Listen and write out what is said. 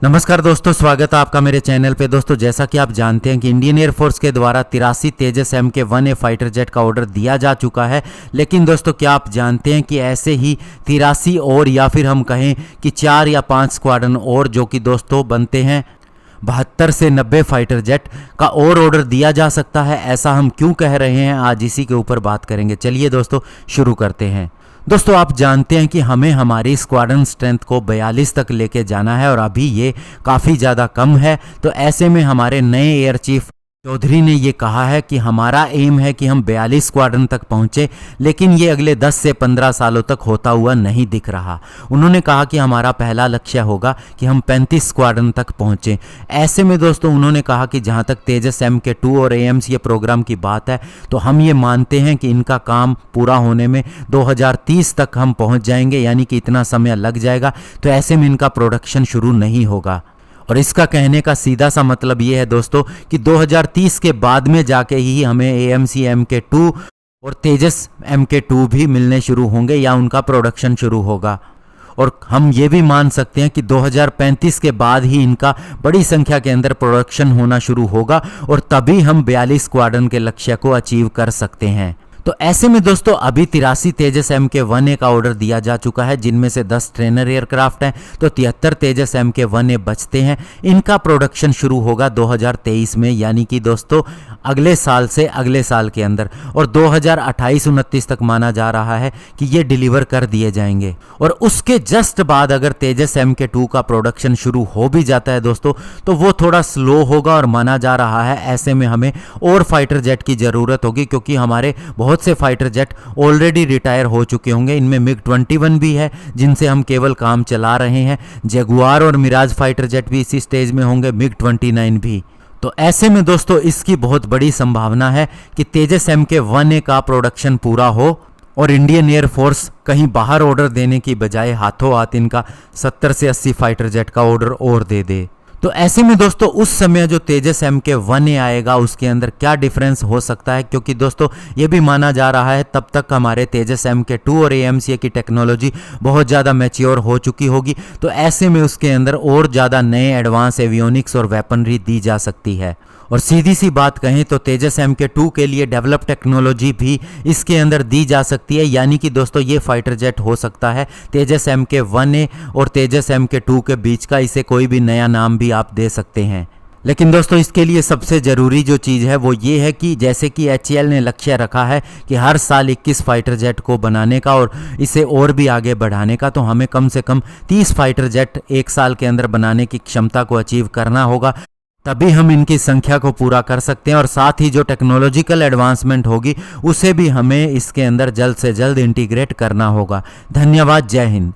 नमस्कार दोस्तों, स्वागत है आपका मेरे चैनल पे। दोस्तों, जैसा कि आप जानते हैं कि इंडियन एयरफोर्स के द्वारा 83 तेजस MK-1A फाइटर जेट का ऑर्डर दिया जा चुका है। लेकिन दोस्तों, क्या आप जानते हैं कि ऐसे ही 83 और या फिर हम कहें कि 4 या 5 स्क्वाड्रन और जो कि दोस्तों बनते हैं 72 से 90 फाइटर जेट का और ऑर्डर दिया जा सकता है। ऐसा हम क्यों कह रहे हैं, आज इसी के ऊपर बात करेंगे। चलिए दोस्तों, शुरू करते हैं। दोस्तों, आप जानते हैं कि हमें हमारी स्क्वाड्रन स्ट्रेंथ को 42 तक लेके जाना है और अभी ये काफ़ी ज़्यादा कम है। तो ऐसे में हमारे नए एयर चीफ चौधरी ने ये कहा है कि हमारा एम है कि हम 42 स्क्वाड्रन तक पहुँचे, लेकिन ये अगले 10 से 15 सालों तक होता हुआ नहीं दिख रहा। उन्होंने कहा कि हमारा पहला लक्ष्य होगा कि हम 35 स्क्वाड्रन तक पहुँचें। ऐसे में दोस्तों, उन्होंने कहा कि जहाँ तक तेजस MK-2 और AMC प्रोग्राम की बात है, तो हम ये मानते हैं कि इनका काम पूरा होने में 2030 तक हम पहुँच जाएंगे, यानी कि इतना समय लग जाएगा। तो ऐसे में इनका प्रोडक्शन शुरू नहीं होगा। और इसका कहने का सीधा सा मतलब ये है दोस्तों कि 2030 के बाद में जाके ही हमें AMC MK-2 और तेजस MK-2 भी मिलने शुरू होंगे या उनका प्रोडक्शन शुरू होगा। और हम ये भी मान सकते हैं कि 2035 के बाद ही इनका बड़ी संख्या के अंदर प्रोडक्शन होना शुरू होगा और तभी हम 42 स्क्वाड्रन के लक्ष्य को अचीव कर सकते हैं। तो ऐसे में दोस्तों, अभी 83 तेजस MK-1A का ऑर्डर दिया जा चुका है, जिनमें से 10 ट्रेनर एयरक्राफ्ट हैं। तो 73 तेजस MK-1A बचते हैं। इनका प्रोडक्शन शुरू होगा 2023 में, यानी कि दोस्तों अगले साल से अगले साल के अंदर। और 2028-29 तक माना जा रहा है कि ये डिलीवर कर दिए जाएंगे। और उसके जस्ट बाद अगर तेजस MK-2 का प्रोडक्शन शुरू हो भी जाता है दोस्तों, तो वो थोड़ा स्लो होगा और माना जा रहा है ऐसे में हमें और फाइटर जेट की ज़रूरत होगी, क्योंकि हमारे बहुत से फाइटर जेट ऑलरेडी रिटायर हो चुके होंगे। इनमें MiG-21 भी है, जिनसे हम केवल काम चला रहे हैं। जगुआर और मिराज फाइटर जेट भी इसी स्टेज में होंगे, MiG-29 भी। तो ऐसे में दोस्तों, इसकी बहुत बड़ी संभावना है कि तेजस MK-1A का प्रोडक्शन पूरा हो और इंडियन एयरफोर्स कहीं बाहर ऑर्डर देने की बजाय हाथों हाथ इनका 70 से 80 फाइटर जेट का ऑर्डर और दे दे। तो ऐसे में दोस्तों, उस समय जो तेजस MK-1A आएगा उसके अंदर क्या डिफरेंस हो सकता है, क्योंकि दोस्तों ये भी माना जा रहा है तब तक हमारे तेजस MK-2 और AMC की टेक्नोलॉजी बहुत ज़्यादा मैच्योर हो चुकी होगी। तो ऐसे में उसके अंदर और ज़्यादा नए एडवांस एवियोनिक्स और वेपनरी दी जा सकती है। और सीधी सी बात कहें तो तेजस MK-2 के लिए डेवलप टेक्नोलॉजी भी इसके अंदर दी जा सकती है, यानी कि दोस्तों ये फाइटर जेट हो सकता है तेजस MK-1A और तेजस MK-2 के बीच का। इसे कोई भी नया नाम भी आप दे सकते हैं। लेकिन दोस्तों, इसके लिए सबसे ज़रूरी जो चीज़ है वो ये है कि जैसे कि HAL ने लक्ष्य रखा है कि हर साल 21 फाइटर जेट को बनाने का और इसे और भी आगे बढ़ाने का, तो हमें कम से कम 30 फाइटर जेट एक साल के अंदर बनाने की क्षमता को अचीव करना होगा। तभी हम इनकी संख्या को पूरा कर सकते हैं। और साथ ही जो टेक्नोलॉजिकल एडवांसमेंट होगी उसे भी हमें इसके अंदर जल्द से जल्द इंटीग्रेट करना होगा। धन्यवाद। जय हिंद।